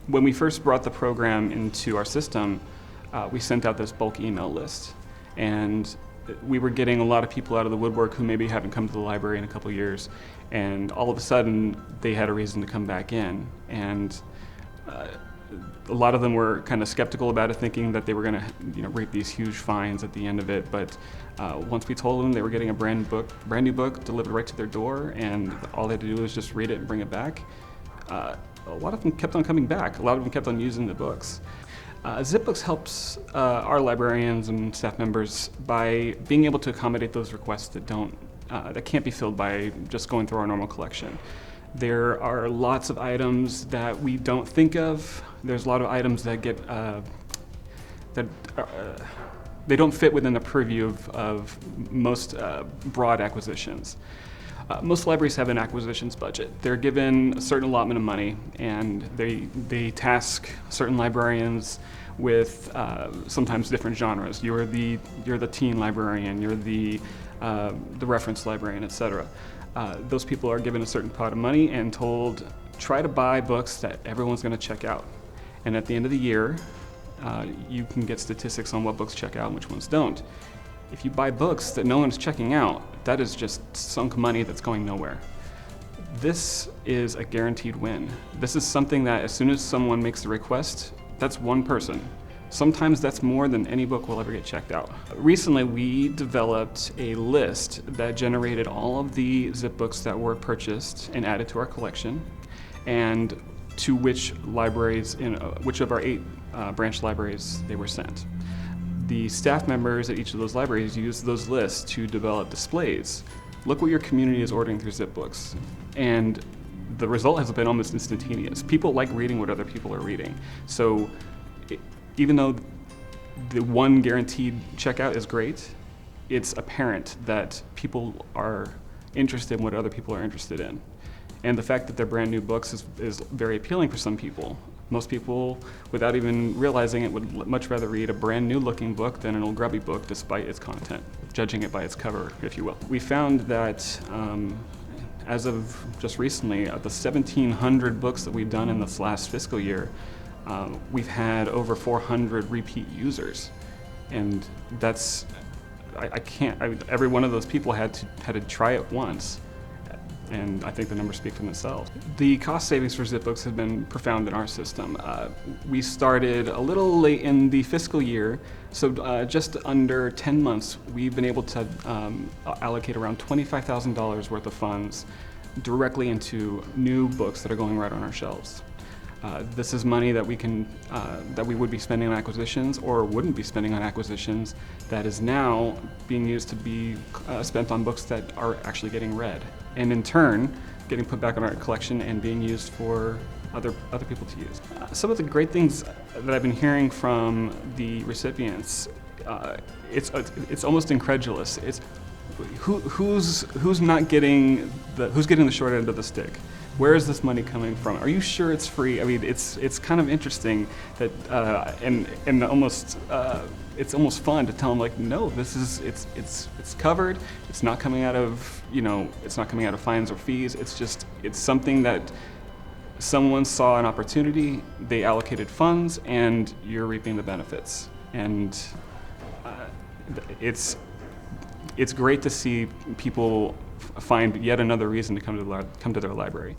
When we first brought the program into our system, we sent out this bulk email list, and we were getting a lot of people out of the woodwork who maybe haven't come to the library in a couple years, and all of a sudden they had a reason to come back in. And a lot of them were kind of skeptical about it, thinking that they were going to reap these huge fines at the end of it. But once we told them they were getting a brand new book delivered right to their door, and all they had to do was just read it and bring it back, a lot of them kept on coming back. A lot of them kept on using the books. Zipbooks helps our librarians and staff members by being able to accommodate those requests that can't be filled by just going through our normal collection. There are lots of items that we don't think of. There's a lot of items that they don't fit within the purview of most broad acquisitions. Most libraries have an acquisitions budget. They're given a certain allotment of money, and they task certain librarians with sometimes different genres. You're the teen librarian, you're the reference librarian, etc. Those people are given a certain pot of money and told, try to buy books that everyone's going to check out. And at the end of the year, you can get statistics on what books check out and which ones don't. If you buy books that no one's checking out, that is just sunk money that's going nowhere. This is a guaranteed win. This is something that as soon as someone makes the request, that's one person. Sometimes that's more than any book will ever get checked out. Recently, we developed a list that generated all of the Zipbooks that were purchased and added to our collection, and to which libraries, which of our 8 branch libraries they were sent. The staff members at each of those libraries used those lists to develop displays. Look what your community is ordering through Zipbooks. And the result has been almost instantaneous. People like reading what other people are reading. So even though the one guaranteed checkout is great, it's apparent that people are interested in what other people are interested in. And the fact that they're brand new books is very appealing for some people. Most people, without even realizing it, would much rather read a brand new looking book than an old grubby book, despite its content, judging it by its cover, if you will. We found that as of just recently, the 1,700 books that we've done in this last fiscal year, we've had over 400 repeat users. And that's, every one of those people had to try it once. And I think the numbers speak for themselves. The cost savings for Zipbooks have been profound in our system. We started a little late in the fiscal year, so just under 10 months, we've been able to allocate around $25,000 worth of funds directly into new books that are going right on our shelves. This is money that we would be spending on acquisitions or wouldn't be spending on acquisitions that is now being used to be spent on books that are actually getting read, and in turn getting put back in our collection and being used for other people to use. Some of the great things that I've been hearing from the recipients, it's almost incredulous. It's who's getting the short end of the stick? Where is this money coming from? Are you sure it's free? I mean, it's kind of interesting that and almost it's almost fun to tell them, like, no, it's covered. It's not coming out of it's not coming out of fines or fees. It's something that someone saw an opportunity, they allocated funds, and you're reaping the benefits. And it's great to see people find yet another reason to come to their library.